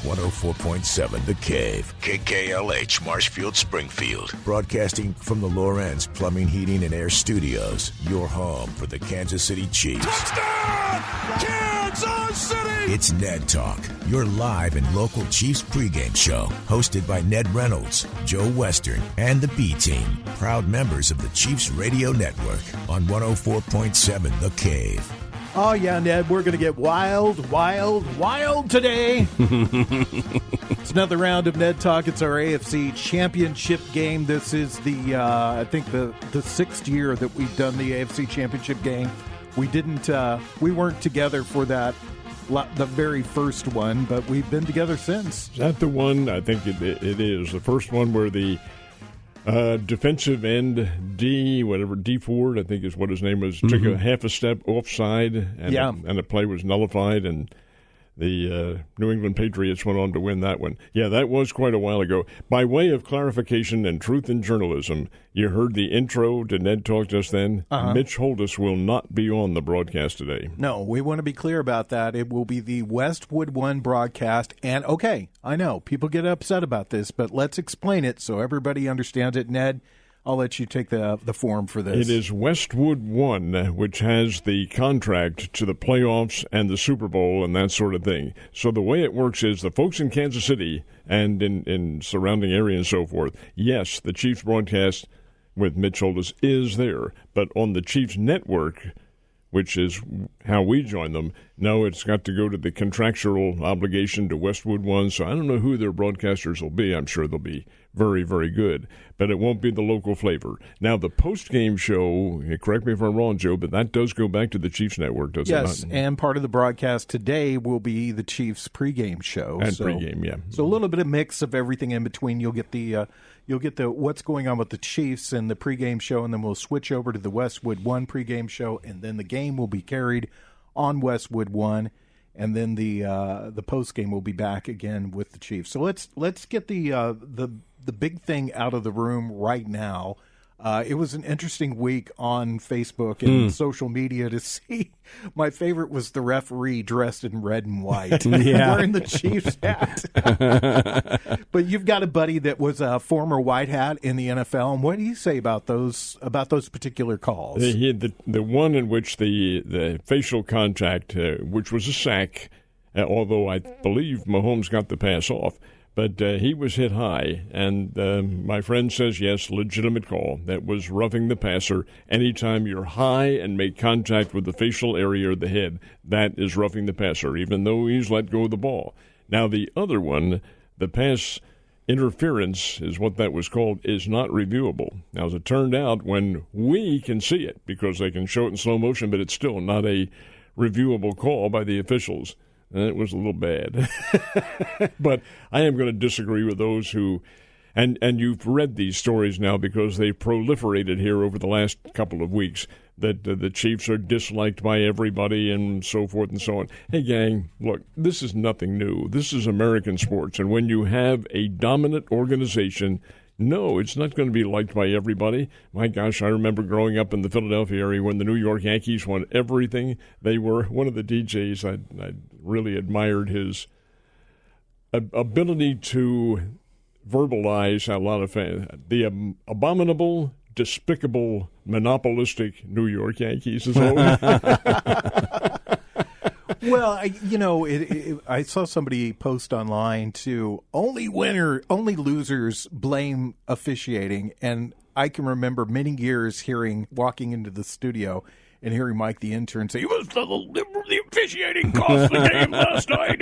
104.7 The Cave, KKLH, Marshfield, Springfield. Broadcasting from the Lorenz Plumbing, Heating, and Air Studios. Your home for the Kansas City Chiefs. Touchdown, Kansas City! It's Ned Talk, your live and local Chiefs pregame show. Hosted by Ned Reynolds, Joe Western, and the B-Team. Proud members of the Chiefs Radio Network on 104.7 The Cave. Oh, yeah, Ned, we're going to get wild today. It's another round of Ned Talk. It's our AFC Championship game. This is the, I think, the sixth year that we've done the AFC Championship game. We weren't together for that, the very first one, but we've been together since. Is that the one? I think it is. The first one where the defensive end D Ford, I think is what his name was, took a half a step offside, and the play was nullified, and the New England Patriots went on to win that one. Yeah, that was quite a while ago. By way of clarification and truth in journalism, you heard the intro to Ned Talk just then. Mitch Holdus will not be on the broadcast today. No, we want to be clear about that. It will be the Westwood One broadcast. And, okay, I know, people get upset about this, but let's explain it so everybody understands it. Ned, I'll let you take the form for this. It is Westwood One, which has the contract to the playoffs and the Super Bowl and that sort of thing. So the way it works is the folks in Kansas City and in surrounding area and so forth, yes, the Chiefs broadcast with Mitch Holdus is there. But on the Chiefs network, which is how we join them, no, it's got to go to the contractual obligation to Westwood One. So I don't know who their broadcasters will be. I'm sure they'll be very, very good. But it won't be the local flavor. Now, the post-game show, correct me if I'm wrong, Joe, but that does go back to the Chiefs network, does it not? Yes, and part of the broadcast today will be the Chiefs pregame show. And pregame, yeah. So a little bit of mix of everything in between. You'll get the what's going on with the Chiefs and the pregame show, and then we'll switch over to the Westwood One pregame show, and then the game will be carried on Westwood One, and then the postgame will be back again with the Chiefs. So let's get the big thing out of the room right now. It was an interesting week on Facebook and social media to see. My favorite was the referee dressed in red and white, wearing the Chiefs hat. But you've got a buddy that was a former white hat in the NFL, and what do you say about those particular calls? The one in which the facial contact, which was a sack, although I believe Mahomes got the pass off. But he was hit high, and my friend says, yes, legitimate call. That was roughing the passer. Anytime you're high and make contact with the facial area of the head, that is roughing the passer, even though he's let go of the ball. Now, the other one, the pass interference is what that was called, is not reviewable. Now, as it turned out, when we can see it, because they can show it in slow motion, but it's still not a reviewable call by the officials. And it was a little bad. But I am going to disagree with those who, and you've read these stories now because they proliferated here over the last couple of weeks, that the Chiefs are disliked by everybody and so forth and so on. Hey, gang, look, this is nothing new. This is American sports. And when you have a dominant organization, no, it's not going to be liked by everybody. My gosh, I remember growing up in the Philadelphia area when the New York Yankees won everything. They were one of the DJs. I really admired his ability to verbalize a lot of fans. The abominable, despicable, monopolistic New York Yankees is always. Well, I saw somebody post online too. Only losers blame officiating, and I can remember many years walking into the studio and hearing Mike the intern say, "It was the officiating cost the game last night."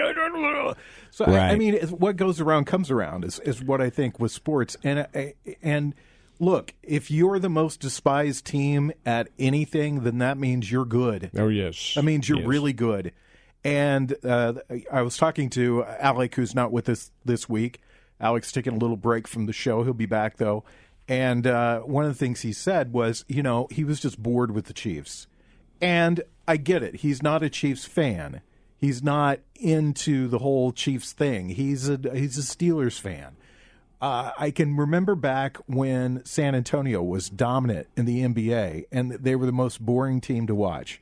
So right. I mean, what goes around comes around is what I think with sports, and look, if you're the most despised team at anything, then that means you're good. Oh yes, that means you're really good. And I was talking to Alec, who's not with us this week. Alec's taking a little break from the show. He'll be back, though. And one of the things he said was, he was just bored with the Chiefs. And I get it. He's not a Chiefs fan. He's not into the whole Chiefs thing. He's a Steelers fan. I can remember back when San Antonio was dominant in the NBA, and they were the most boring team to watch.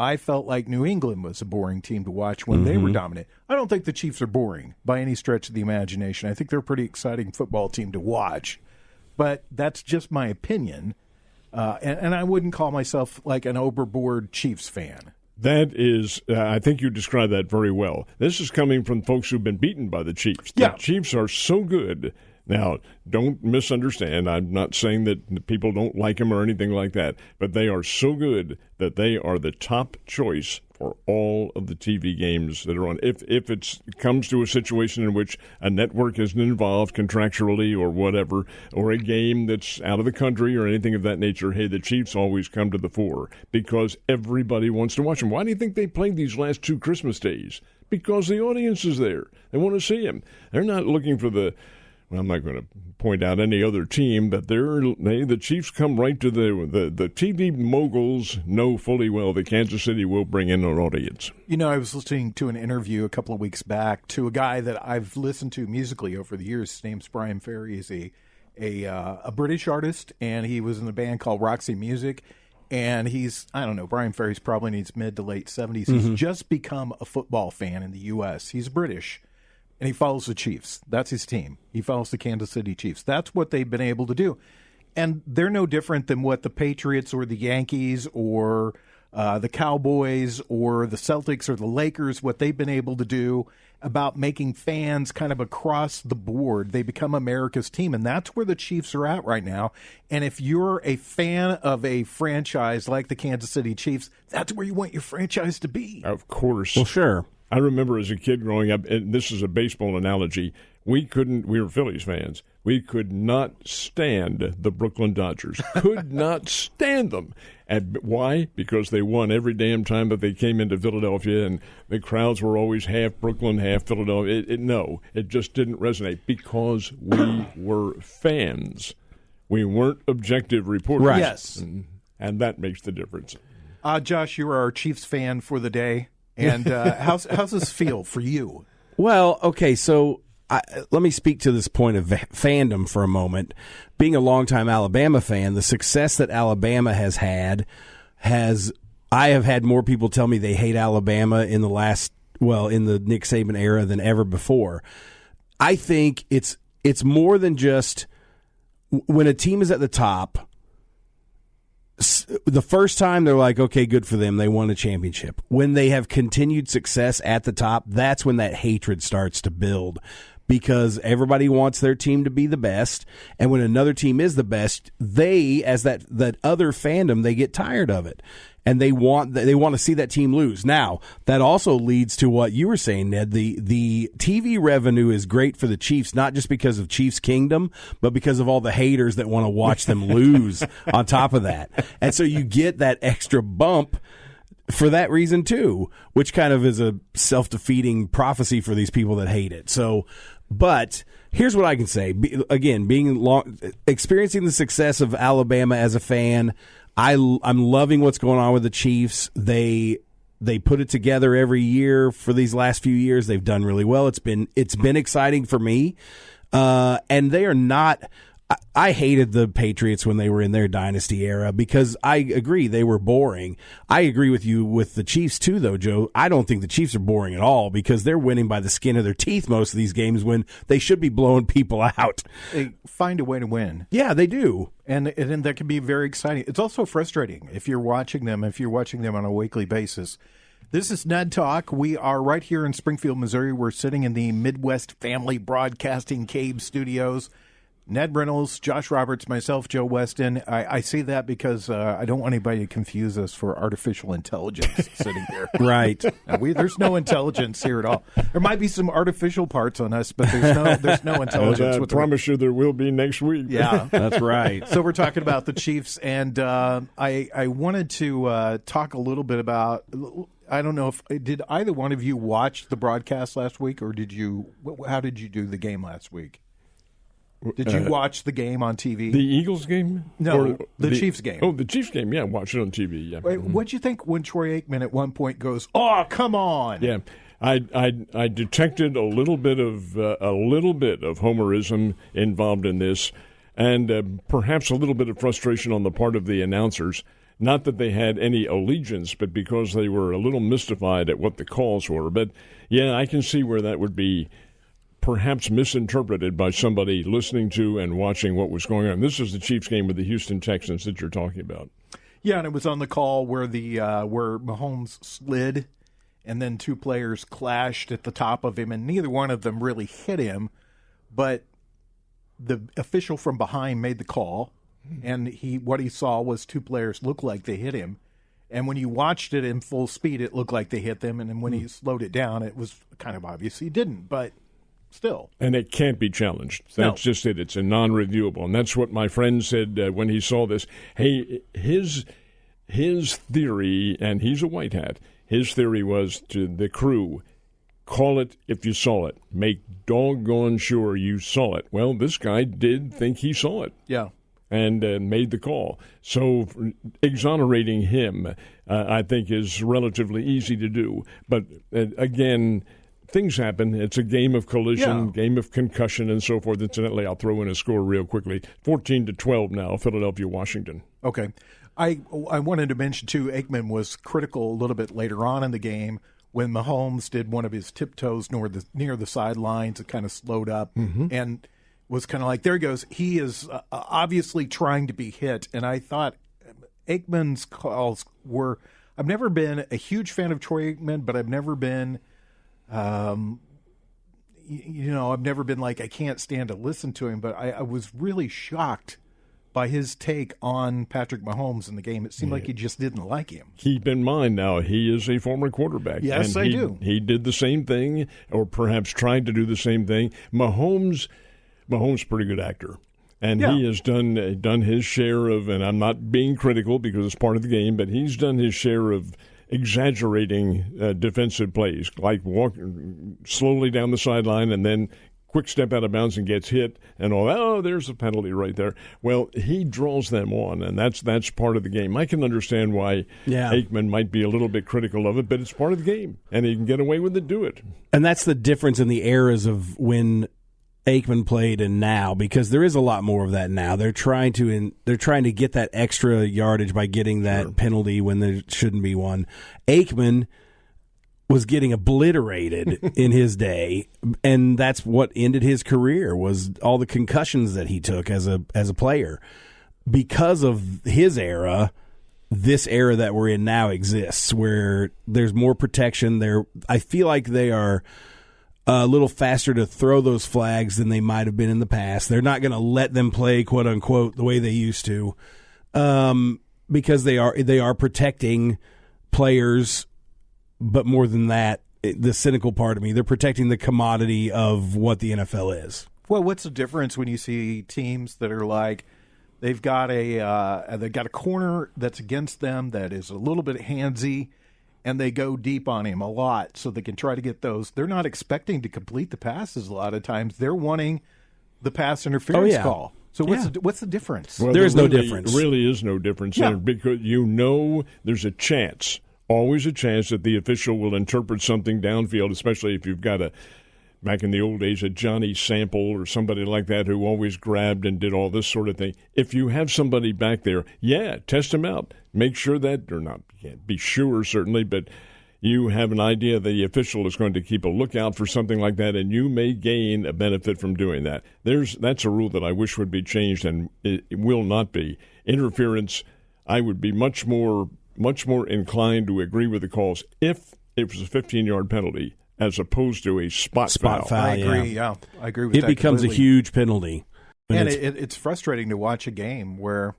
I felt like New England was a boring team to watch when they were dominant. I don't think the Chiefs are boring by any stretch of the imagination. I think they're a pretty exciting football team to watch. But that's just my opinion. And I wouldn't call myself like an overboard Chiefs fan. That is, I think you described that very well. This is coming from folks who've been beaten by the Chiefs. Yeah. The Chiefs are so good. Now, don't misunderstand. I'm not saying that people don't like them or anything like that, but they are so good that they are the top choice for all of the TV games that are on. If it comes to a situation in which a network isn't involved contractually or whatever, or a game that's out of the country or anything of that nature, hey, the Chiefs always come to the fore because everybody wants to watch them. Why do you think they played these last 2 Christmas days? Because the audience is there. They want to see them. They're not looking for the... Well, I'm not going to point out any other team, but the Chiefs come right to the TV moguls know fully well that Kansas City will bring in an audience. You know, I was listening to an interview a couple of weeks back to a guy that I've listened to musically over the years. His name's Brian Ferry. He's a British artist, and he was in a band called Roxy Music. And I don't know, Brian Ferry's probably in his mid to late 70s. He's just become a football fan in the U.S. He's British. And he follows the Chiefs. That's his team. He follows the Kansas City Chiefs. That's what they've been able to do. And they're no different than what the Patriots or the Yankees or the Cowboys or the Celtics or the Lakers, what they've been able to do about making fans kind of across the board. They become America's team, and that's where the Chiefs are at right now. And if you're a fan of a franchise like the Kansas City Chiefs, that's where you want your franchise to be. Of course. Well, sure. I remember as a kid growing up, and this is a baseball analogy, we were Phillies fans. We could not stand the Brooklyn Dodgers. Could not stand them. And why? Because they won every damn time that they came into Philadelphia, and the crowds were always half Brooklyn, half Philadelphia. It just didn't resonate because we were fans. We weren't objective reporters. Right. Yes. And that makes the difference. Josh, you are our Chiefs fan for the day. And how's this feel for you? Well, okay, so let me speak to this point of fandom for a moment. Being a longtime Alabama fan, the success that Alabama has had I have had more people tell me they hate Alabama in the Nick Saban era than ever before. I think it's more than just when a team is at the top. The first time they're like, okay, good for them. They won a championship. When they have continued success at the top, that's when that hatred starts to build because everybody wants their team to be the best. And when another team is the best, they, as that other fandom, they get tired of it. And they want to see that team lose. Now, that also leads to what you were saying, Ned. The TV revenue is great for the Chiefs, not just because of Chiefs Kingdom, but because of all the haters that want to watch them lose on top of that. And so you get that extra bump for that reason too, which kind of is a self-defeating prophecy for these people that hate it. So, but here's what I can say. Again, experiencing the success of Alabama as a fan, I'm loving what's going on with the Chiefs. They put it together every year for these last few years. They've done really well. It's been exciting for me. And they are not. I hated the Patriots when they were in their dynasty era because I agree they were boring. I agree with you with the Chiefs too, though, Joe. I don't think the Chiefs are boring at all because they're winning by the skin of their teeth most of these games when they should be blowing people out. They find a way to win. Yeah, they do. And that can be very exciting. It's also frustrating if you're watching them on a weekly basis. This is Ned Talk. We are right here in Springfield, Missouri. We're sitting in the Midwest Family Broadcasting Cave Studios. Ned Reynolds, Josh Roberts, myself, Joe Westen. I say that because I don't want anybody to confuse us for artificial intelligence sitting here. Right. There's no intelligence here at all. There might be some artificial parts on us, but there's no intelligence. I promise you there will be next week. Yeah. That's right. So we're talking about the Chiefs, and I wanted to talk a little bit about – I don't know did either one of you watch the broadcast last week, or how did you do the game last week? Did you watch the game on TV? The Eagles game? No, the Chiefs game. Oh, the Chiefs game, yeah, watch it on TV, yeah. Wait, what'd you think when Troy Aikman at one point goes, "Oh, come on"? Yeah, I detected a little bit of homerism involved in this, and perhaps a little bit of frustration on the part of the announcers. Not that they had any allegiance, but because they were a little mystified at what the calls were. But, yeah, I can see where that would be perhaps misinterpreted by somebody listening to and watching what was going on. This is the Chiefs game with the Houston Texans that you're talking about. Yeah, and it was on the call where where Mahomes slid, and then two players clashed at the top of him, and neither one of them really hit him, but the official from behind made the call, and what he saw was two players look like they hit him. And when you watched it in full speed, it looked like they hit them, and then when he slowed it down, it was kind of obvious he didn't, but still. And it can't be challenged. That's just it. It's a non-reviewable. And that's what my friend said when he saw this. Hey, his theory, and he's a white hat, his theory was to the crew, call it if you saw it. Make doggone sure you saw it. Well, this guy did think he saw it. Yeah. And made the call. So exonerating him, I think, is relatively easy to do. But, again, things happen. It's a game of collision, game of concussion, and so forth. Incidentally, I'll throw in a score real quickly. 14-12 now, Philadelphia, Washington. Okay. I wanted to mention, too, Aikman was critical a little bit later on in the game when Mahomes did one of his tiptoes near the sidelines. It kind of slowed up and was kind of like, there he goes. He is obviously trying to be hit. And I thought Aikman's calls were – I've never been a huge fan of Troy Aikman, but I've never been I've never been like, I can't stand to listen to him. But I was really shocked by his take on Patrick Mahomes in the game. It seemed like he just didn't like him. Keep in mind now, he is a former quarterback. Yes, and I do. He did the same thing, or perhaps tried to do the same thing. Mahomes a pretty good actor. And he has done his share of, and I'm not being critical because it's part of the game, but he's done his share of exaggerating defensive plays, like walking slowly down the sideline and then quick step out of bounds and gets hit and all. Oh, there's a penalty right there. Well, he draws them on, and that's part of the game. I can understand why Aikman might be a little bit critical of it, but it's part of the game, and he can get away with it, do it. And that's the difference in the eras of when Aikman played and now, because there is a lot more of that now. They're trying to get that extra yardage by getting that penalty when there shouldn't be one. Aikman was getting obliterated in his day, and that's what ended his career, was all the concussions that he took as a player. Because of his era, this era that we're in now exists, where there's more protection. I feel like they are a little faster to throw those flags than they might have been in the past. They're not going to let them play, quote unquote, the way they used to, because they are protecting players. But more than that, the cynical part of me, they're protecting the commodity of what the NFL is. Well, what's the difference when you see teams that are like, they've got a corner that's against them that is a little bit handsy, and they go deep on him a lot so they can try to get those. They're not expecting to complete the passes a lot of times. They're wanting the pass interference call. So what's the difference? Well, there is no difference. There really is no difference there, because there's a chance, always a chance, that the official will interpret something downfield, especially if you've got back in the old days, a Johnny Sample or somebody like that who always grabbed and did all this sort of thing. If you have somebody back there, test him out. Make sure that, or not, you can't be sure certainly, but you have an idea the official is going to keep a lookout for something like that, and you may gain a benefit from doing that. That's a rule that I wish would be changed, and it will not be. Interference, I would be much more inclined to agree with the calls if it was a 15-yard penalty as opposed to a spot foul. I agree. I agree with that. It becomes completely. A huge penalty. And it's frustrating to watch a game where,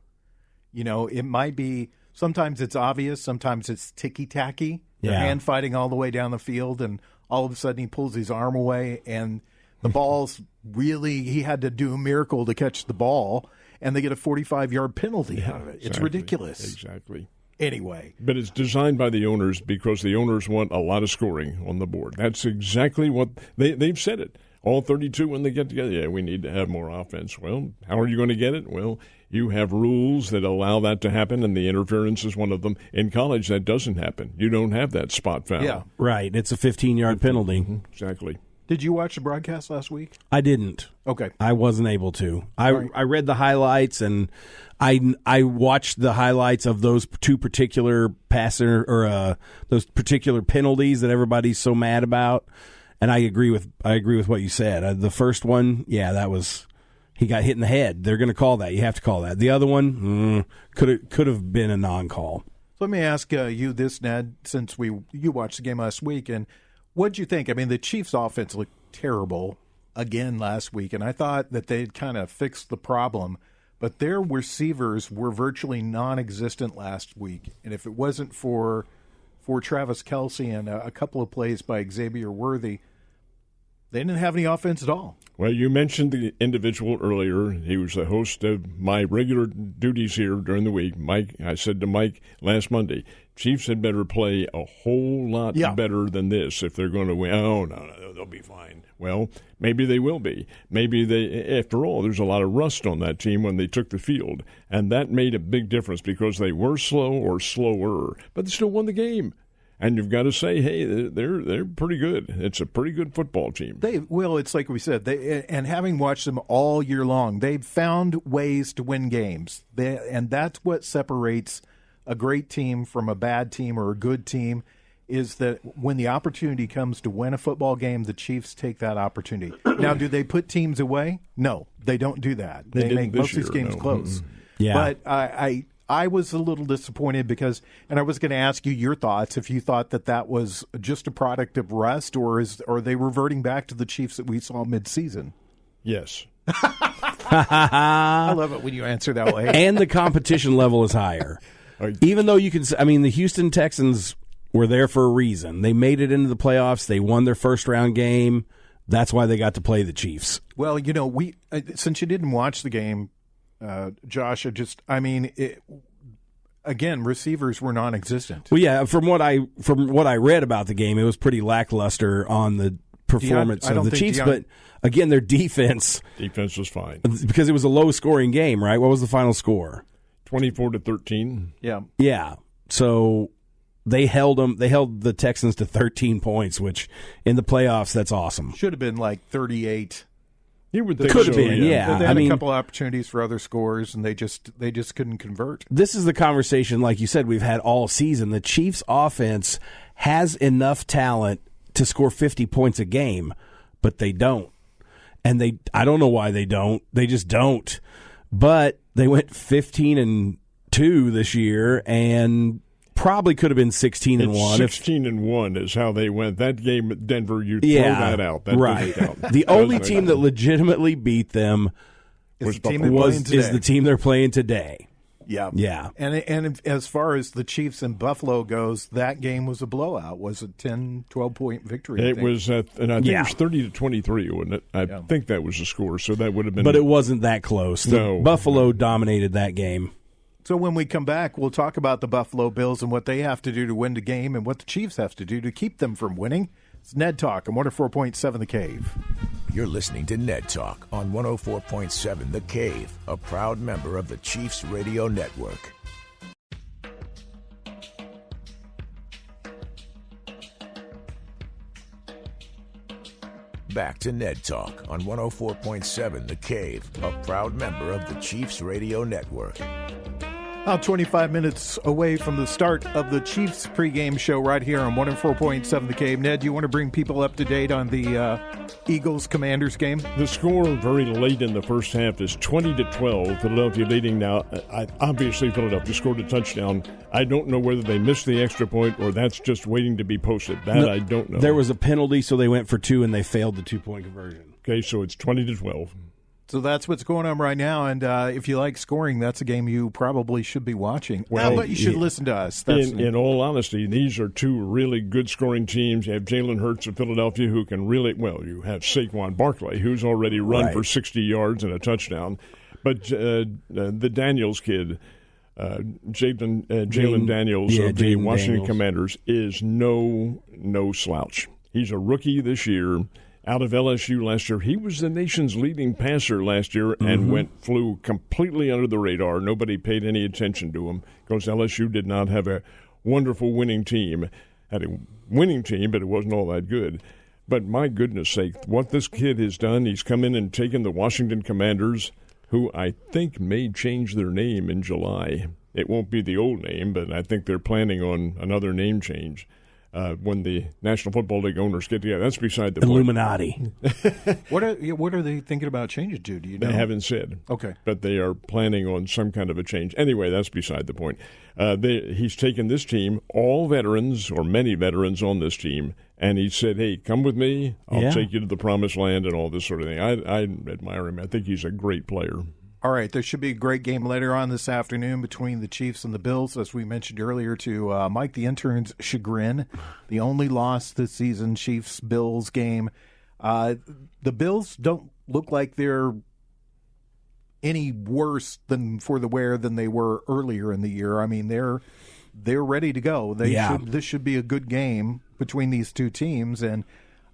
it might be, sometimes it's obvious, sometimes it's ticky-tacky. They're hand fighting all the way down the field, and all of a sudden he pulls his arm away, and the ball's he had to do a miracle to catch the ball, and they get a 45-yard penalty out of it. It's ridiculous. Exactly. Anyway. But it's designed by the owners because the owners want a lot of scoring on the board. That's exactly what they've said it. All 32 when they get together, we need to have more offense. Well, how are you going to get it? Well, you have rules that allow that to happen, and the interference is one of them. In college, that doesn't happen. You don't have that spot foul. Yeah. Right. It's a 15-yard penalty. Exactly. Did you watch the broadcast last week? I didn't. Okay. I wasn't able to. I read the highlights, and I watched the highlights of those two particular those particular penalties that everybody's so mad about. And I agree with what you said. The first one, that was he got hit in the head. They're going to call that. You have to call that. The other one could have been a non-call. So let me ask you this, Ned, since you watched the game last week, and what'd you think? I mean, the Chiefs' offense looked terrible again last week, and I thought that they'd kind of fixed the problem, but their receivers were virtually non-existent last week. And if it wasn't for Travis Kelce and a couple of plays by Xavier Worthy, they didn't have any offense at all. Well, you mentioned the individual earlier. He was the host of my regular duties here during the week. Mike, I said to Mike last Monday, Chiefs had better play a whole lot better than this if they're going to win. Oh, no, they'll be fine. Well, maybe they will be. Maybe after all, there's a lot of rust on that team when they took the field, and that made a big difference because they were slow or slower, but they still won the game. And you've got to say, hey, they're pretty good. It's a pretty good football team. It's like we said, and having watched them all year long, they've found ways to win games. And that's what separates a great team from a bad team or a good team, is that when the opportunity comes to win a football game, the Chiefs take that opportunity. Now, do they put teams away? No, they don't do that. They make most of these games close. Yeah. But I was a little disappointed because, and I was going to ask you your thoughts, if you thought that was just a product of rust, or are they reverting back to the Chiefs that we saw midseason? Yes. I love it when you answer that way. And the competition level is higher. Even though the Houston Texans were there for a reason. They made it into the playoffs. They won their first-round game. That's why they got to play the Chiefs. Well, since you didn't watch the game, Josh, again, receivers were non-existent. Well, yeah, from what I read about the game, it was pretty lackluster on the performance of the Chiefs. But again, their defense was fine because it was a low-scoring game, right? What was the final score? 24-13. Yeah. Yeah. So they held the Texans to 13 points, which in the playoffs, that's awesome. Should have been like 38. You would think could have so, been, yeah. They had a couple opportunities for other scores, and they just couldn't convert. This is the conversation, like you said, we've had all season. The Chiefs' offense has enough talent to score 50 points a game, but they don't. And I don't know why they don't. They just don't. But they went 15-2 this year, and probably could have been 16-1. 16-1 is how they went. That game at Denver, you throw that out. That right. The only team that legitimately beat them is the team they're playing today. Yeah. Yeah. And as far as the Chiefs and Buffalo goes, that game was a blowout. Was a 10, 12-point victory. It was, and I think it was 30-23, wasn't it? I think that was the score, so that would have been. But it wasn't that close. Buffalo dominated that game. So when we come back, we'll talk about the Buffalo Bills and what they have to do to win the game and what the Chiefs have to do to keep them from winning. It's Ned Talk on 104.7 The Cave. You're listening to Ned Talk on 104.7 The Cave, a proud member of the Chiefs Radio Network. Back to Ned Talk on 104.7 The Cave, a proud member of the Chiefs Radio Network. About 25 minutes away from the start of the Chiefs pregame show right here on 104.7 The Cave. Ned, do you want to bring people up to date on the Eagles-Commanders game? The score very late in the first half is 20-12. Philadelphia leading now. Obviously, Philadelphia scored a touchdown. I don't know whether they missed the extra point or that's just waiting to be posted. I don't know. There was a penalty, so they went for two, and they failed the two-point conversion. Okay, so it's 20-12. So that's what's going on right now, and if you like scoring, that's a game you probably should be watching. Well, but you should listen to us. In all honesty, these are two really good scoring teams. You have Jalen Hurts of Philadelphia, who can really, you have Saquon Barkley, who's already run for 60 yards and a touchdown. But the Daniels kid, Jalen Daniels of the Washington Commanders, is no slouch. He's a rookie this year. Out of LSU last year. He was the nation's leading passer last year and flew completely under the radar. Nobody paid any attention to him because LSU did not have a wonderful winning team. Had a winning team, but it wasn't all that good. But my goodness sake, what this kid has done, he's come in and taken the Washington Commanders, who I think may change their name in July. It won't be the old name, but I think they're planning on another name change when the National Football League owners get together. That's beside the point. Illuminati. What are they thinking about changing to? Do you know? They haven't said. Okay. But they are planning on some kind of a change. Anyway, that's beside the point. He's taken this team, all veterans or many veterans on this team, and he said, hey, come with me. I'll take you to the promised land and all this sort of thing. I admire him. I think he's a great player. All right, there should be a great game later on this afternoon between the Chiefs and the Bills, as we mentioned earlier, to Mike the Intern's chagrin. The only loss this season, Chiefs-Bills game. The Bills don't look like they're any worse than for the wear than they were earlier in the year. I mean, they're ready to go. This should be a good game between these two teams, and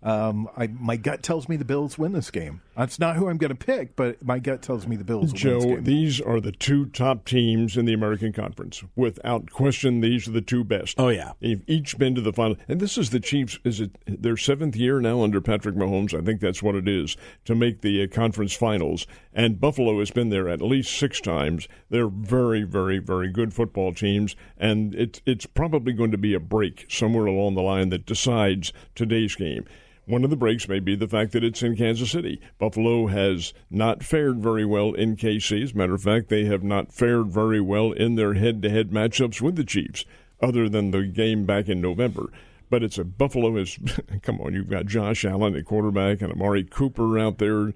my gut tells me the Bills win this game. That's not who I'm going to pick, but my gut tells me the Bills win this game. Joe, these are the two top teams in the American Conference. Without question, these are the two best. Oh, yeah. They've each been to the final. And this is the Chiefs. Is it their 7th year now under Patrick Mahomes? I think that's what it is, to make the conference finals. And Buffalo has been there at least 6 times. They're very, very, very good football teams. And it's probably going to be a break somewhere along the line that decides today's game. One of the breaks may be the fact that it's in Kansas City. Buffalo has not fared very well in KC. As a matter of fact, they have not fared very well in their head-to-head matchups with the Chiefs, other than the game back in November. But Buffalo is, come on, you've got Josh Allen at quarterback and Amari Cooper out there.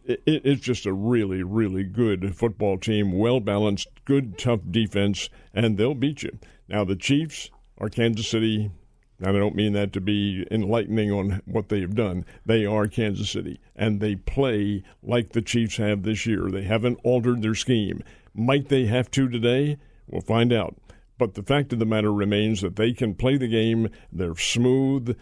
It's just a really, really good football team, well-balanced, good, tough defense, and they'll beat you. Now, the Chiefs are Kansas City. And I don't mean that to be enlightening on what they have done. They are Kansas City, and they play like the Chiefs have this year. They haven't altered their scheme. Might they have to today? We'll find out. But the fact of the matter remains that they can play the game. They're smooth.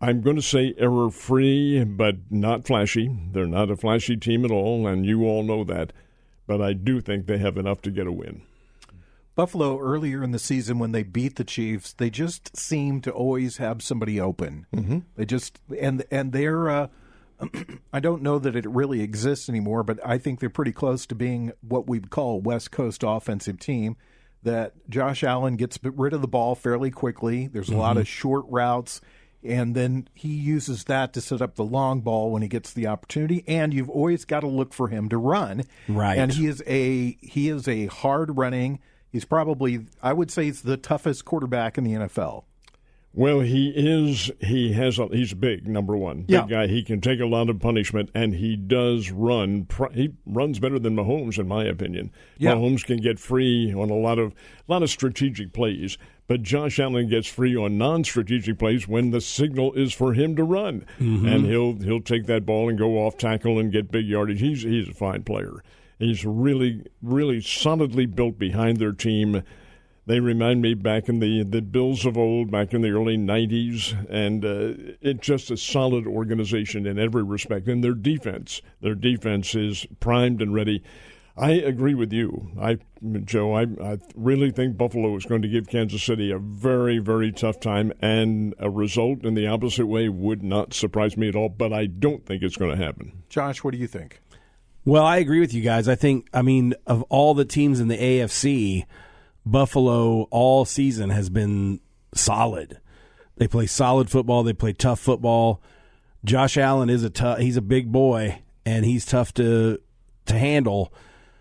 I'm going to say error-free, but not flashy. They're not a flashy team at all, and you all know that. But I do think they have enough to get a win. Buffalo, earlier in the season when they beat the Chiefs, they just seem to always have somebody open. Mm-hmm. They just and they're I don't know that it really exists anymore, but I think they're pretty close to being what we'd call a West Coast offensive team. That Josh Allen gets rid of the ball fairly quickly. There's a lot of short routes, and then he uses that to set up the long ball when he gets the opportunity. And you've always got to look for him to run. Right. And he is a hard running. He's probably, I would say, he's the toughest quarterback in the NFL. Well, he's big, number one. Big guy. He can take a lot of punishment, and he does run. He runs better than Mahomes, in my opinion. Yeah. Mahomes can get free on a lot of strategic plays, but Josh Allen gets free on non-strategic plays when the signal is for him to run. Mm-hmm. And he'll take that ball and go off tackle and get big yardage. He's a fine player. He's really, really solidly built behind their team. They remind me back in the Bills of old, back in the early 90s, and it's just a solid organization in every respect. And their defense is primed and ready. I agree with you, Joe. I really think Buffalo is going to give Kansas City a very, very tough time, and a result in the opposite way would not surprise me at all, but I don't think it's going to happen. Josh, what do you think? Well, I agree with you guys. I mean, of all the teams in the AFC, Buffalo all season has been solid. They play solid football. They play tough football. Josh Allen he's a big boy, and he's tough to handle.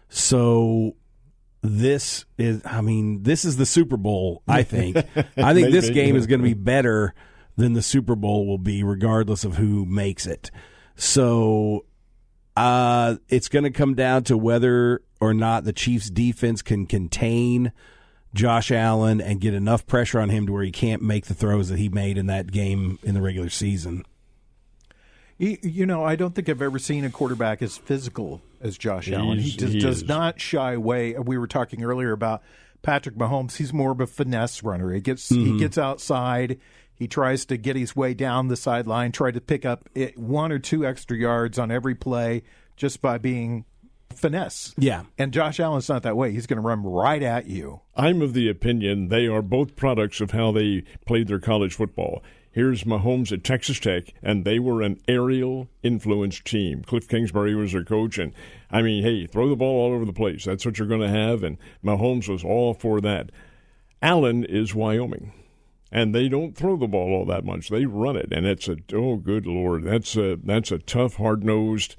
So this is the Super Bowl, I think. I think this game is going to be better than the Super Bowl will be, regardless of who makes it. So it's going to come down to whether or not the Chiefs' defense can contain Josh Allen and get enough pressure on him to where he can't make the throws that he made in that game in the regular season. You know, I don't think I've ever seen a quarterback as physical as Josh Allen. He does not shy away. We were talking earlier about Patrick Mahomes. He's more of a finesse runner. He gets outside. He tries to get his way down the sideline, try to pick up 1 or 2 extra yards on every play just by being finesse. Yeah. And Josh Allen's not that way. He's going to run right at you. I'm of the opinion they are both products of how they played their college football. Here's Mahomes at Texas Tech, and they were an aerial-influenced team. Cliff Kingsbury was their coach, and, I mean, hey, throw the ball all over the place. That's what you're going to have, and Mahomes was all for that. Allen is Wyoming, and they don't throw the ball all that much. They run it, and it's oh, good Lord, that's a tough, hard-nosed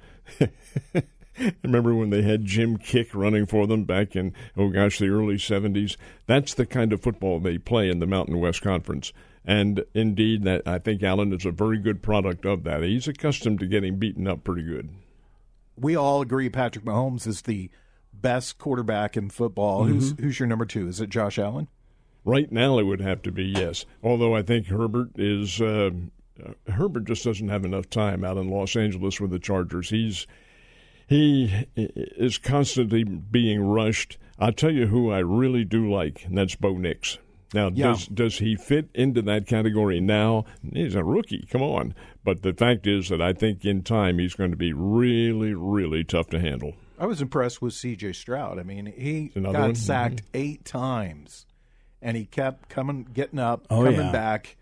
Remember when they had Jim Kick running for them back in, the early 70s? That's the kind of football they play in the Mountain West Conference. And, indeed, I think Allen is a very good product of that. He's accustomed to getting beaten up pretty good. We all agree Patrick Mahomes is the best quarterback in football. Mm-hmm. Who's your number two? Is it Josh Allen? Right now it would have to be, yes. Although I think Herbert just doesn't have enough time out in Los Angeles with the Chargers. He is constantly being rushed. I'll tell you who I really do like, and that's Bo Nix. Now, does he fit into that category now? He's a rookie. Come on. But the fact is that I think in time he's going to be really, really tough to handle. I was impressed with C.J. Stroud. I mean, he got sacked 8 times, and he kept getting up, coming back,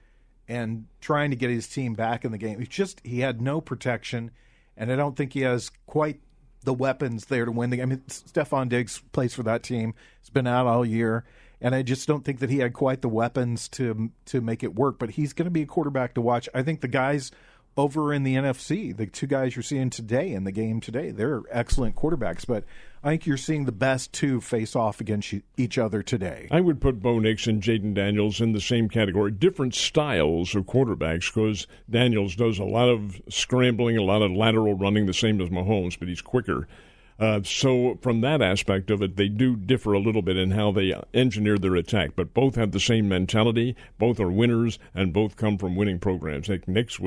and trying to get his team back in the game. He had no protection, and I don't think he has quite the weapons there to win the game. I mean, Stephon Diggs plays for that team. He's been out all year. And I just don't think that he had quite the weapons to make it work. But he's going to be a quarterback to watch. I think the guys over in the NFC, the 2 guys you're seeing today in the game today, they're excellent quarterbacks. But I think you're seeing the best 2 face off against each other today. I would put Bo Nix and Jaden Daniels in the same category. Different styles of quarterbacks, because Daniels does a lot of scrambling, a lot of lateral running, the same as Mahomes, but he's quicker. So from that aspect of it, they do differ a little bit in how they engineer their attack. But both have the same mentality, both are winners, and both come from winning programs. Like Nix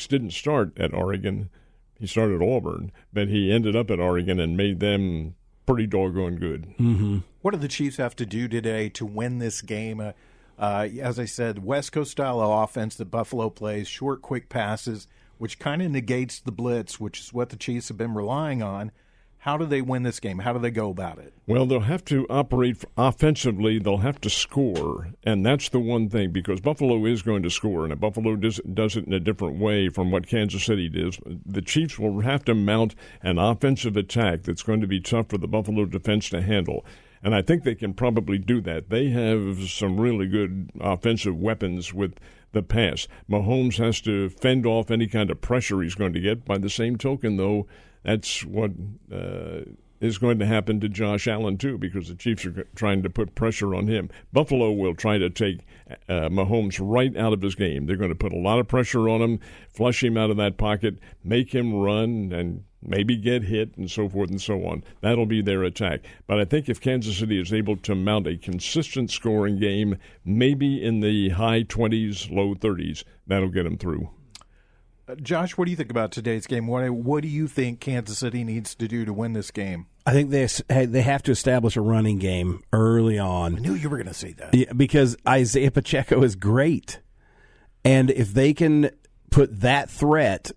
didn't start at Oregon. He started at Auburn, but he ended up at Oregon and made them pretty doggone good. Mm-hmm. What do the Chiefs have to do today to win this game? As I said, West Coast style of offense that Buffalo plays, short, quick passes, which kind of negates the blitz, which is what the Chiefs have been relying on. How do they win this game? How do they go about it? Well, they'll have to operate offensively. They'll have to score, and that's the one thing, because Buffalo is going to score, and Buffalo does it in a different way from what Kansas City does. The Chiefs will have to mount an offensive attack that's going to be tough for the Buffalo defense to handle, and I think they can probably do that. They have some really good offensive weapons with the pass. Mahomes has to fend off any kind of pressure he's going to get. By the same token, though, that's what is going to happen to Josh Allen, too, because the Chiefs are trying to put pressure on him. Buffalo will try to take Mahomes right out of his game. They're going to put a lot of pressure on him, flush him out of that pocket, make him run, and maybe get hit, and so forth and so on. That'll be their attack. But I think if Kansas City is able to mount a consistent scoring game, maybe in the high 20s, low 30s, that'll get them through. Josh, what do you think about today's game? What do you think Kansas City needs to do to win this game? I think they have to establish a running game early on. I knew you were going to say that. Yeah, because Isaiah Pacheco is great. And if they can put that threat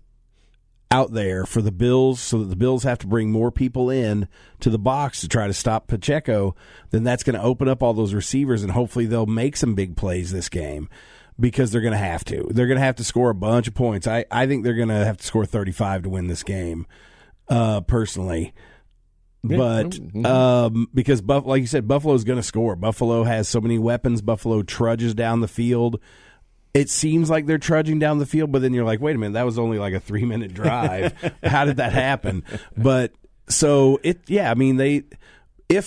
out there for the Bills so that the Bills have to bring more people in to the box to try to stop Pacheco, then that's going to open up all those receivers, and hopefully they'll make some big plays this game. Because they're going to have to. They're going to have to score a bunch of points. I think they're going to have to score 35 to win this game, personally. But because, like you said, Buffalo's going to score. Buffalo has so many weapons. Buffalo trudges down the field. It seems like they're trudging down the field, but then you're like, wait a minute, that was only like a 3-minute drive. How did that happen? But so if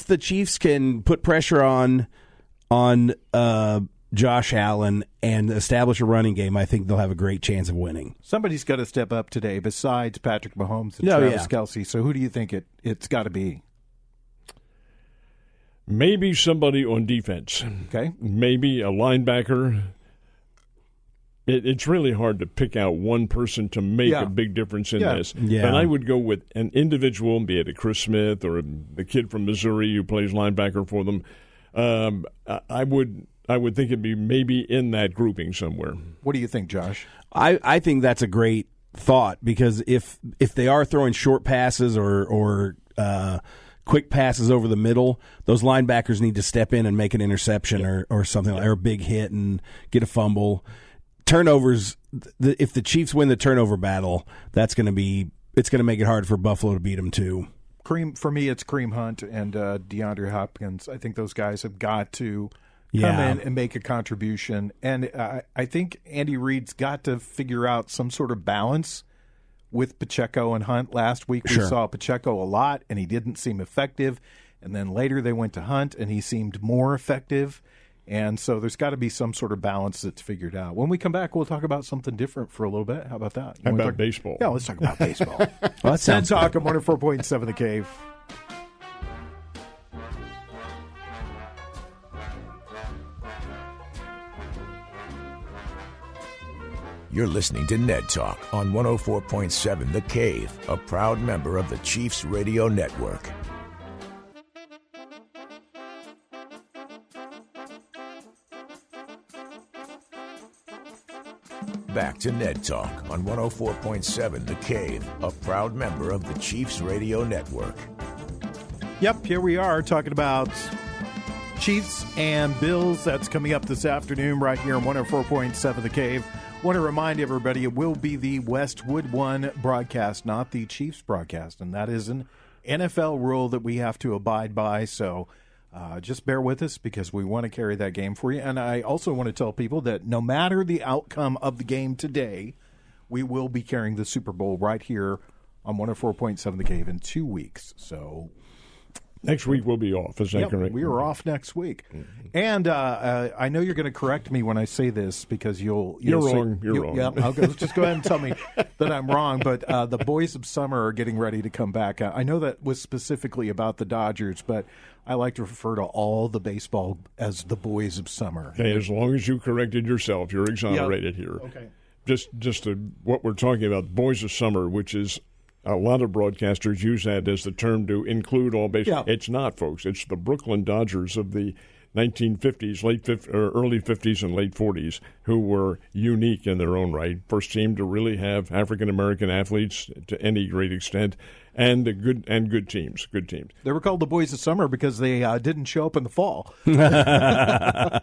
the Chiefs can put pressure on Josh Allen and establish a running game, I think they'll have a great chance of winning. Somebody's got to step up today besides Patrick Mahomes and Travis Kelce. So who do you think it's got to be? Maybe somebody on defense. Okay. Maybe a linebacker. It's really hard to pick out one person to make a big difference in this. Yeah. But I would go with an individual, be it a Chris Smith or the kid from Missouri who plays linebacker for them. I would think it'd be maybe in that grouping somewhere. What do you think, Josh? I think that's a great thought, because if they are throwing short passes or quick passes over the middle, those linebackers need to step in and make an interception or something, or a big hit and get a fumble turnovers. If the Chiefs win the turnover battle, it's going to make it hard for Buffalo to beat them too. For me, it's Kareem Hunt and DeAndre Hopkins. I think those guys have got to come in and make a contribution. And I think Andy Reid's got to figure out some sort of balance with Pacheco and Hunt. Last week we saw Pacheco a lot, and he didn't seem effective. And then later they went to Hunt, and he seemed more effective. And so there's got to be some sort of balance that's figured out. When we come back, we'll talk about something different for a little bit. How about that? How about baseball? Yeah, let's talk about baseball. Well, Ned Talk on 104.7 The Cave. You're listening to Ned Talk on 104.7 The Cave, a proud member of the Chiefs Radio Network. Back to Ned Talk on 104.7 The Cave, a proud member of the Chiefs Radio Network. Yep, here we are talking about Chiefs and Bills. That's coming up this afternoon right here on 104.7 The Cave. Want to remind everybody it will be the Westwood One broadcast, not the Chiefs broadcast, and that is an NFL rule that we have to abide by, so just bear with us because we want to carry that game for you. And I also want to tell people that no matter the outcome of the game today, we will be carrying the Super Bowl right here on 104.7 The Cave in 2 weeks. So next week we'll be off. Is that correct? We are off next week. Mm-hmm. And I know you're going to correct me when I say this because you're wrong. You're wrong. Yeah, okay, just go ahead and tell me that I'm wrong. But the Boys of Summer are getting ready to come back. I know that was specifically about the Dodgers, but I like to refer to all the baseball as the Boys of Summer. Okay, as long as you corrected yourself, you're exonerated here. Okay. Just what we're talking about, Boys of Summer, which is a lot of broadcasters use that as the term to include all baseball. Yeah. It's not, folks. It's the Brooklyn Dodgers of the 1950s, early 50s and late 40s, who were unique in their own right. First team to really have African-American athletes to any great extent, and good teams. They were called the Boys of Summer because they didn't show up in the fall. My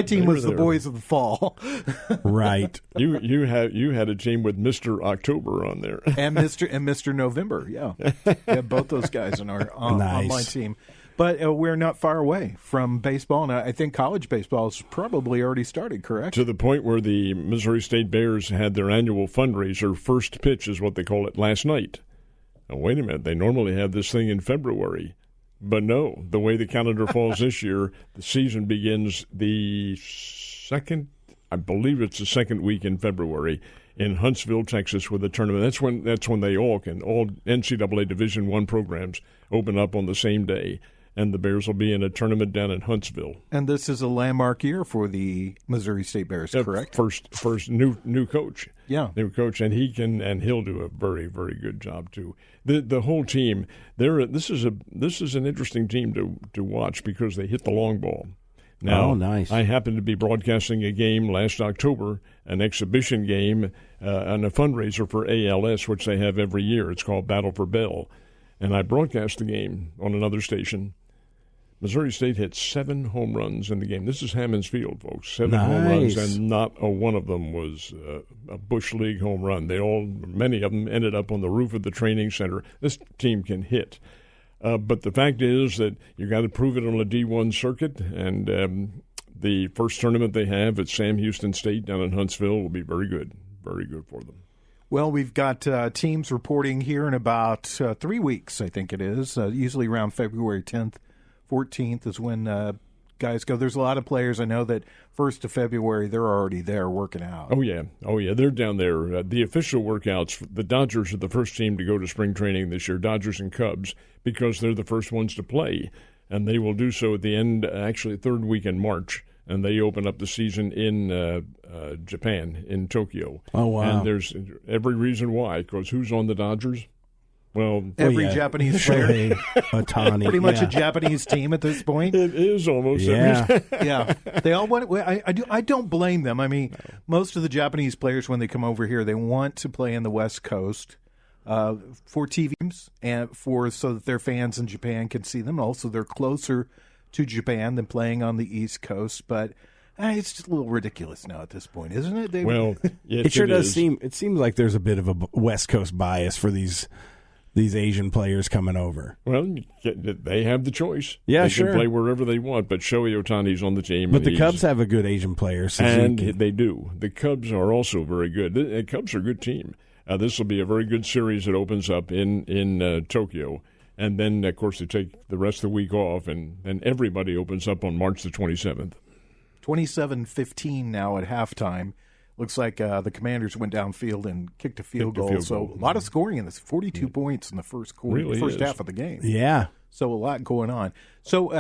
team was the Boys of the Fall. Right. You had a team with Mr. October on there. and Mr. November, yeah. Both those guys on my team. But we're not far away from baseball, and I think college baseball has probably already started, correct? To the point where the Missouri State Bears had their annual fundraiser, First Pitch is what they call it, last night. Now, wait a minute, they normally have this thing in February. But no, the way the calendar falls this year, the season begins the second week in February in Huntsville, Texas, with a tournament. That's when all NCAA Division I programs open up on the same day. And the Bears will be in a tournament down in Huntsville. And this is a landmark year for the Missouri State Bears, correct? First new coach. Yeah. New coach, and he'll do a very, very good job too. The whole team, this is an interesting team to watch because they hit the long ball. Now, nice. I happened to be broadcasting a game last October, an exhibition game, and a fundraiser for ALS, which they have every year. It's called Battle for Bell. And I broadcast the game on another station. Missouri State hit 7 home runs in the game. This is Hammons Field, folks. 7 home runs, and not one of them was a Bush League home run. Many of them ended up on the roof of the training center. This team can hit. But the fact is that you got to prove it on a D1 circuit, and the first tournament they have at Sam Houston State down in Huntsville will be very good for them. Well, we've got teams reporting here in about 3 weeks, I think it is, usually around February 10th. 14th is when guys go. There's a lot of players I know that 1st of February, they're already there working out. Oh, yeah. They're down there. The official workouts, the Dodgers are the first team to go to spring training this year, Dodgers and Cubs, because they're the first ones to play. And they will do so at the end, actually, 3rd week in March. And they open up the season in Japan, in Tokyo. Oh, wow. And there's every reason why, because who's on the Dodgers? Well, every Japanese player, Ohtani, pretty much a Japanese team at this point. It is almost. Yeah. They all want. I don't blame them. I mean, most of the Japanese players, when they come over here, they want to play in the West Coast for TV games and so that their fans in Japan can see them. Also, they're closer to Japan than playing on the East Coast. But It's just a little ridiculous now at this point, isn't it, David? Well, it sure does seem. It seems like there's a bit of a West Coast bias for these Asian players coming over. Well, they have the choice. Yeah, they sure. can play wherever they want, but Shohei Ohtani's on the team. But the Cubs have a good Asian player, Suzuki. And they do. The Cubs are also very good. The Cubs are a good team. This will be a very good series that opens up in Tokyo. And then, of course, they take the rest of the week off, and then everybody opens up on March the 27th. 27-15 now at halftime. Looks like the Commanders went downfield and kicked a field goal. So a lot of scoring in this. 42 points in the first quarter, Really first is. half of the game. Yeah. So a lot going on. So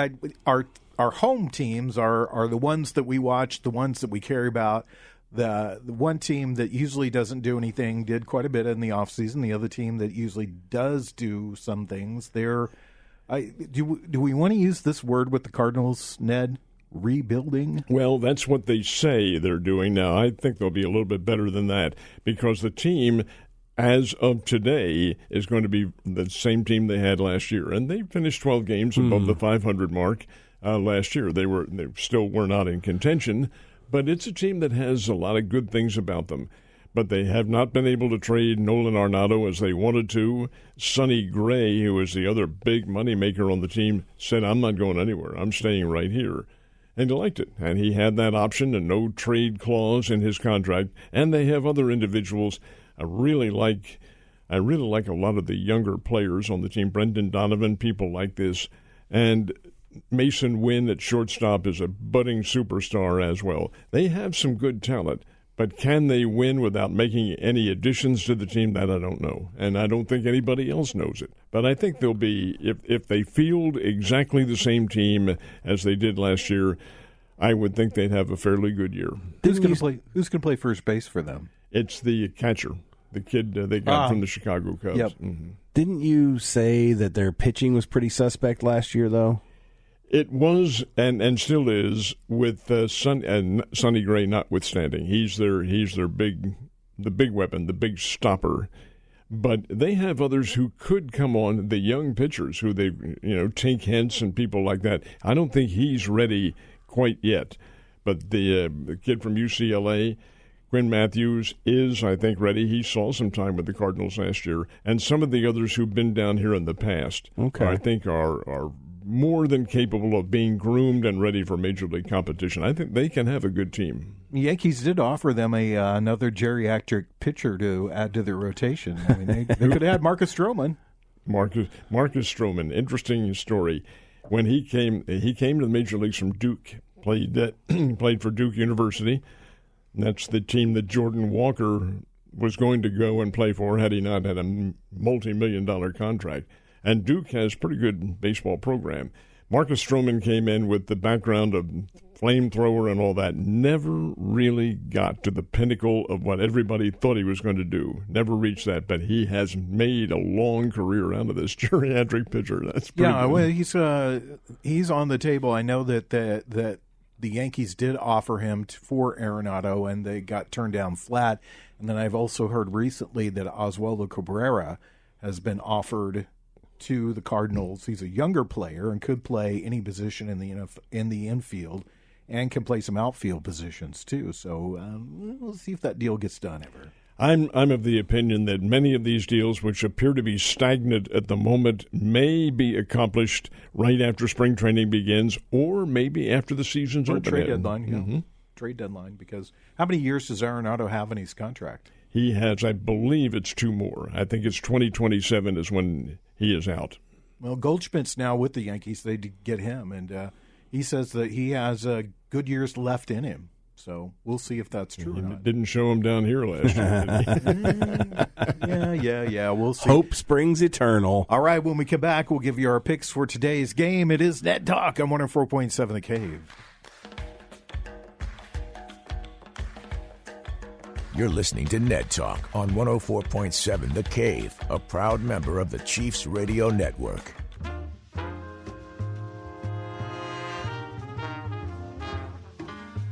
our home teams are the ones that we watch, the ones that we care about. The one team that usually doesn't do anything did quite a bit in the offseason. The other team that usually does do some things. Do we want to use this word with the Cardinals, Ned? Rebuilding? Well, that's what they say they're doing now. I think they'll be a little bit better than that because the team, as of today, is going to be the same team they had last year. And they finished 12 games above the 500 mark last year. They still were not in contention, but it's a team that has a lot of good things about them. But they have not been able to trade Nolan Arenado as they wanted to. Sonny Gray, who is the other big moneymaker on the team, said, I'm not going anywhere. I'm staying right here. And he liked it. And he had that option and no trade clause in his contract. And they have other individuals. I really like a lot of the younger players on the team. Brendan Donovan, people like this. And Mason Wynn at shortstop is a budding superstar as well. They have some good talent. But can they win without making any additions to the team? That I don't know. And I don't think anybody else knows it. But I think they'll be, if they field exactly the same team as they did last year, I would think they'd have a fairly good year. Who's going to play first base for them? It's the catcher, the kid they got from the Chicago Cubs. Yep. Mm-hmm. Didn't you say that their pitching was pretty suspect last year, though? It was and still is with Sonny Gray notwithstanding. He's their big weapon, the big stopper. But they have others who could come on, the young pitchers who they Tink Hence and people like that. I don't think he's ready quite yet. But the kid from UCLA, Quinn Matthews, is, I think, ready. He saw some time with the Cardinals last year. And some of the others who've been down here in the past, I think are more than capable of being groomed and ready for major league competition. I think they can have a good team. The Yankees did offer them another geriatric pitcher to add to their rotation. I mean, they could have had Marcus Stroman. Marcus Stroman, interesting story. When he came to the major leagues from Duke, played for Duke University. And that's the team that Jordan Walker was going to go and play for had he not had a multi-million-dollar contract. And Duke has a pretty good baseball program. Marcus Stroman came in with the background of flamethrower and all that. Never really got to the pinnacle of what everybody thought he was going to do. Never reached that, but he has made a long career out of this geriatric pitcher. That's pretty good. Well, he's on the table. I know that the Yankees did offer him for Arenado, and they got turned down flat. And then I've also heard recently that Oswaldo Cabrera has been offered to the Cardinals. He's a younger player and could play any position in the infield, and can play some outfield positions too. So we'll see if that deal gets done ever. I'm of the opinion that many of these deals, which appear to be stagnant at the moment, may be accomplished right after spring training begins, or maybe after the season's open. Trade deadline, yeah. Trade deadline, because how many years does Arenado have in his contract? He has, I believe it's 2 more. I think it's 2027 is when he is out. Well, Goldschmidt's now with the Yankees. They did get him, and he says that he has good years left in him. So we'll see if that's true or not. Didn't show him down here last year. Yeah. We'll see. Hope springs eternal. All right, when we come back, we'll give you our picks for today's game. It is Ned Talk on 104.7 The Cave. You're listening to Ned Talk on 104.7 The Cave, a proud member of the Chiefs Radio Network.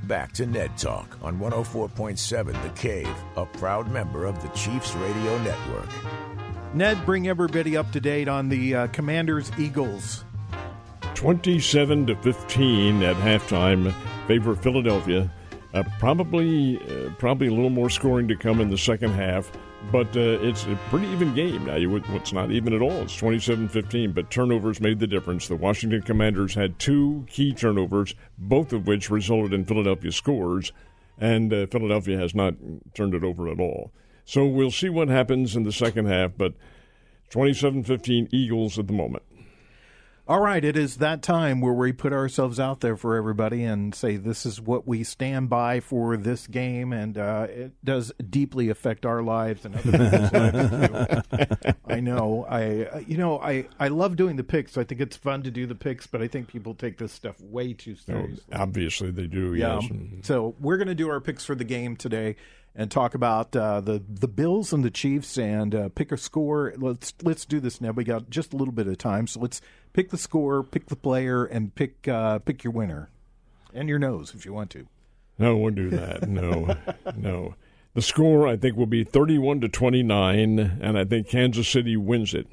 Back to Ned Talk on 104.7 The Cave, a proud member of the Chiefs Radio Network. Ned, bring everybody up to date on the Commanders-Eagles. 27-15 at halftime favor Philadelphia. Probably a little more scoring to come in the second half, but it's a pretty even game. Now, it's not even at all. It's 27-15, but turnovers made the difference. The Washington Commanders had 2 key turnovers, both of which resulted in Philadelphia scores, and Philadelphia has not turned it over at all. So we'll see what happens in the second half, but 27-15 Eagles at the moment. All right, it is that time where we put ourselves out there for everybody and say this is what we stand by for this game, and it does deeply affect our lives and other people's lives too. I know. I love doing the picks. I think it's fun to do the picks, but I think people take this stuff way too seriously. Obviously they do, yeah. Yes. So we're going to do our picks for the game today and talk about the Bills and the Chiefs and pick a score. Let's do this now. We got just a little bit of time, so let's pick the score, pick the player, and pick your winner and your nose if you want to. No, we'll do that. No. The score I think will be 31-29, and I think Kansas City wins it.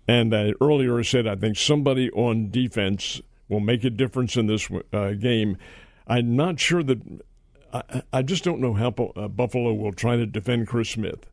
And I earlier said I think somebody on defense will make a difference in this game. I'm not sure that. I just don't know how Buffalo will try to defend Chris Smith.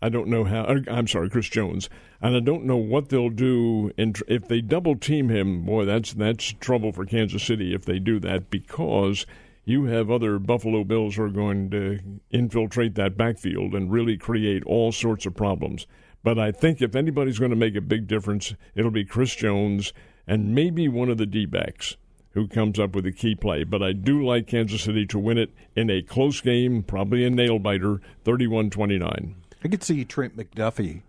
I don't know how. I'm sorry, Chris Jones, and I don't know what they'll do. If they double team him, boy, that's trouble for Kansas City if they do that, because you have other Buffalo Bills who are going to infiltrate that backfield and really create all sorts of problems. But I think if anybody's going to make a big difference, it'll be Chris Jones and maybe one of the D-backs who comes up with a key play. But I do like Kansas City to win it in a close game, probably a nail-biter, 31-29. I could see Trent McDuffie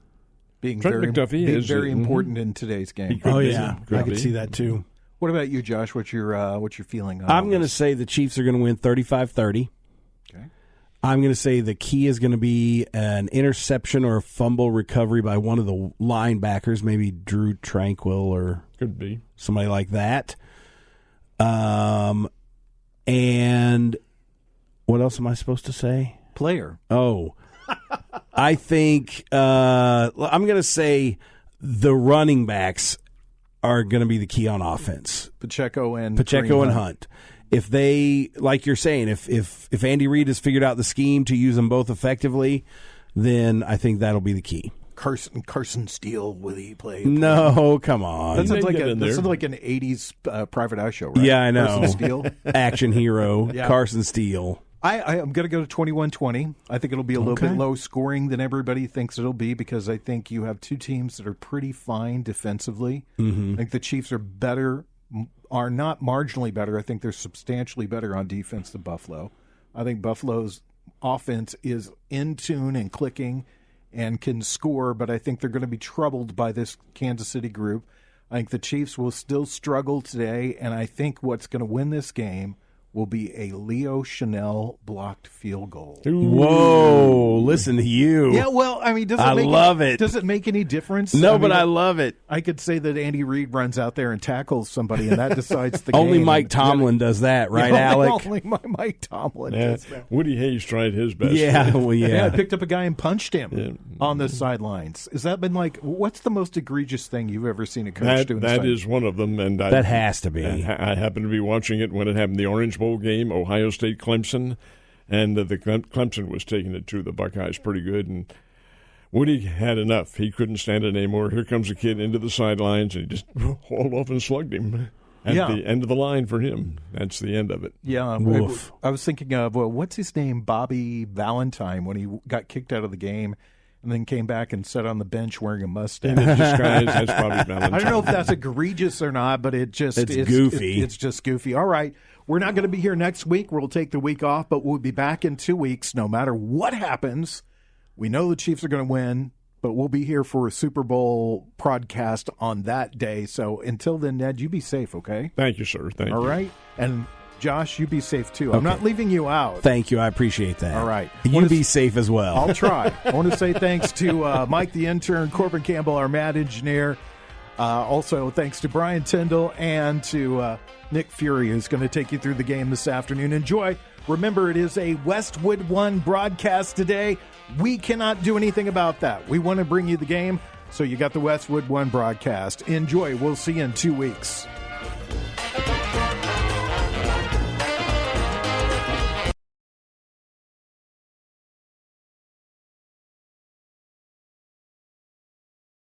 being very important in today's game. Oh, yeah. I could see that, too. What about you, Josh? What's your feeling on I'm going to say the Chiefs are going to win 35-30. Okay. I'm going to say the key is going to be an interception or a fumble recovery by one of the linebackers, maybe Drew Tranquil or could be somebody like that. And what else am I supposed to say? Player. Oh, I think I'm going to say the running backs are going to be the key on offense. Pacheco and Hunt. If they, like you're saying, if Andy Reid has figured out the scheme to use them both effectively, then I think that'll be the key. Carson Steele, will he play? No, come on. That sounds like an 80s Private Eye show, right? Yeah, I know. Carson Steele. Action hero, yeah. Carson Steele. I'm going to go to 21-20. I think it'll be a little bit low scoring than everybody thinks it'll be, because I think you have two teams that are pretty fine defensively. Mm-hmm. I think the Chiefs are not marginally better. I think they're substantially better on defense than Buffalo. I think Buffalo's offense is in tune and clicking and can score, but I think they're going to be troubled by this Kansas City group. I think the Chiefs will still struggle today, and I think what's going to win this game will be a Leo Chanel blocked field goal. Ooh. Whoa, listen to you. Yeah, well, I mean, love it. Does it make any difference? No, but I love it. I could say that Andy Reid runs out there and tackles somebody, and that decides the game. Only Mike Tomlin does that, right, Alec? Only Mike Tomlin does that. Woody Hayes tried his best. Yeah, well, yeah. Yeah, I picked up a guy and punched him on the sidelines. Has that been what's the most egregious thing you've ever seen a coach do? That is one of them. And that has to be. I happened to be watching it when it happened, the Orange Bowl game, Ohio State Clemson, and the Clemson was taking it to the Buckeyes pretty good, and Woody had enough. He couldn't stand it anymore. Here comes a kid into the sidelines, and he just hauled off and slugged him at the end of the line for him. That's the end of it. Yeah, I was thinking of, what's his name, Bobby Valentine, when he got kicked out of the game and then came back and sat on the bench wearing a mustache. In his disguise, that's Bobby Valentine. I don't know if that's egregious or not, but it's goofy. It's just goofy. All right. We're not going to be here next week. We'll take the week off, but we'll be back in 2 weeks no matter what happens. We know the Chiefs are going to win, but we'll be here for a Super Bowl podcast on that day. So until then, Ned, you be safe, okay? Thank you, sir. Thank you. All right. And Josh, you be safe too. I'm not leaving you out. Thank you. I appreciate that. All right. You be safe as well. I'll try. I want to say thanks to Mike the intern, Corbin Campbell, our mat engineer. Also, thanks to Brian Tyndall and to Nick Fury, who's going to take you through the game this afternoon. Enjoy. Remember, it is a Westwood One broadcast today. We cannot do anything about that. We want to bring you the game, so you got the Westwood One broadcast. Enjoy. We'll see you in 2 weeks.